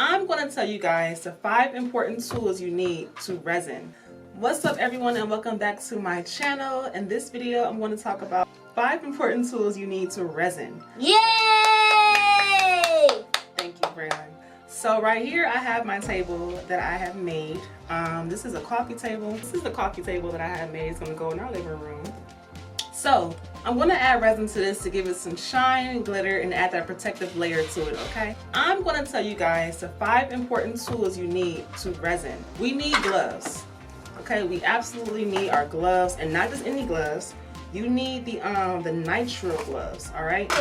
I'm going to tell you guys the 5 important tools you need to resin. What's up everyone, and welcome back to my channel. In this video I'm going to talk about 5 important tools you need to resin. Yay! Thank you, Braylon. So right here I have my table that I have made. This is a coffee table. This is the coffee table that I have made. It's going to go in our living room. So I'm going to add resin to this to give it some shine, glitter, and add that protective layer to it, okay? I'm going to tell you guys the 5 important tools you need to resin. We need gloves, okay? We absolutely need our gloves, and not just any gloves. You need the nitrile gloves, all right?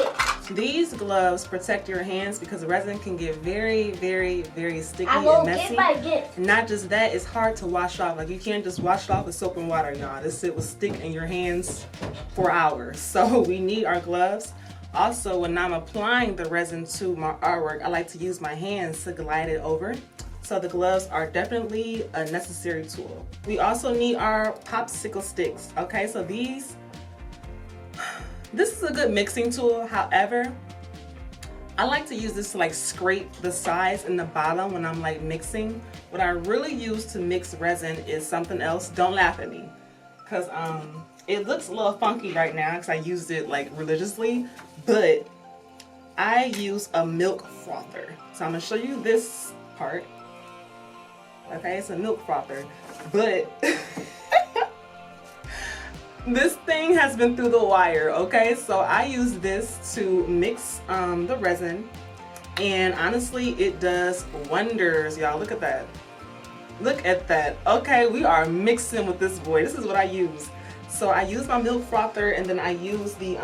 These gloves protect your hands because resin can get very, very, very sticky and messy. And not just that, it's hard to wash off. Like, you can't just wash it off with soap and water, y'all. This shit will stick in your hands for hours. So we need our gloves. Also, when I'm applying the resin to my artwork, I like to use my hands to glide it over. So the gloves are definitely a necessary tool. We also need our Popsicle Sticks, okay? So this is a good mixing tool. However, I like to use this to like scrape the sides and the bottom when I'm like mixing. What I really use to mix resin is something else. Don't laugh at me, because it looks a little funky right now because I used it like religiously, but I use a milk frother. So I'm gonna show you this part. Okay, it's a milk frother, but this thing has been through the wire, okay? So I use this to mix the resin, and honestly it does wonders, y'all. Look at that. Look at that. Okay, we are mixing with this boy. This is what I use. So I use my milk frother, and then I use the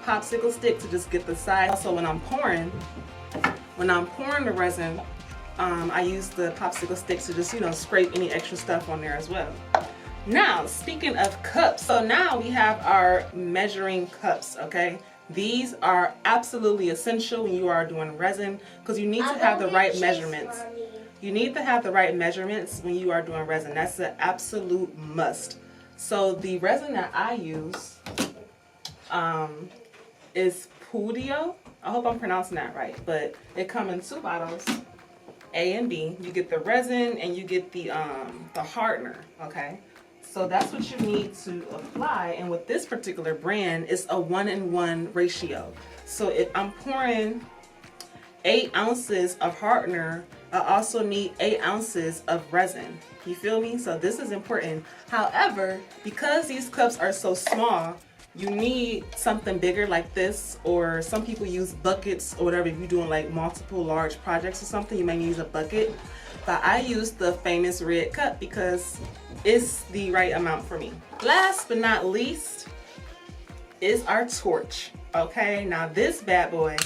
popsicle stick to just get the sides. Also, when I'm pouring the resin, I use the popsicle sticks to just, you know, scrape any extra stuff on there as well. Now, speaking of cups, so now we have our measuring cups, okay? These are absolutely essential when you are doing resin because you need to have the right measurements. You need to have the right measurements when you are doing resin. That's an absolute must. So the resin that I use is Pudio. I hope I'm pronouncing that right, but it comes in 2 bottles, A and B. You get the resin and you get the hardener, okay? So that's what you need to apply, and with this particular brand, it's a 1:1 ratio. So if I'm pouring 8 ounces of hardener, I also need 8 ounces of resin. You feel me? So this is important. However, because these cups are so small, you need something bigger like this, or some people use buckets or whatever. If you're doing like multiple large projects or something, you may use a bucket. But I use the famous red cup because it's the right amount for me. Last but not least is our torch. Okay, now this bad boy,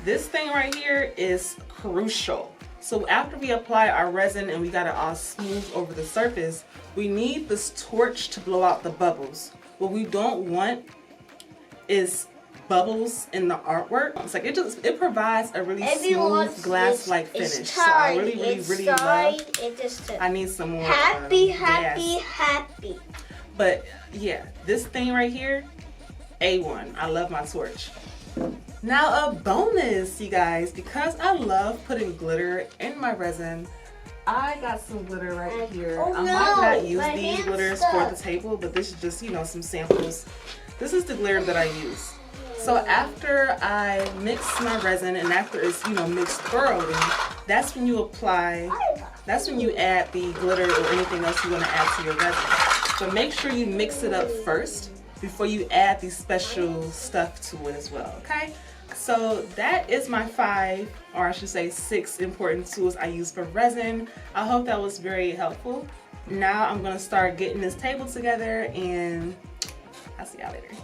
this thing right here is crucial. So after we apply our resin and we got it all smooth over the surface, we need this torch to blow out the bubbles. What we don't want is bubbles in the artwork. It's like it provides a really smooth glass-like finish. So I really love. I need some more. Happy. But yeah, this thing right here, A1. I love my torch. Now a bonus, you guys, because I love putting glitter in my resin. I got some glitter right here. I might not use these glitters for the table, but this is just, you know, some samples. This is the glitter that I use. So after I mix my resin and after it's, you know, mixed thoroughly, that's when you apply, that's when you add the glitter or anything else you want to add to your resin. So make sure you mix it up first before you add the special stuff to it as well, okay? So that is my 5, or I should say 6 important tools I use for resin. I hope that was very helpful. Now I'm going to start getting this table together, and I'll see y'all later.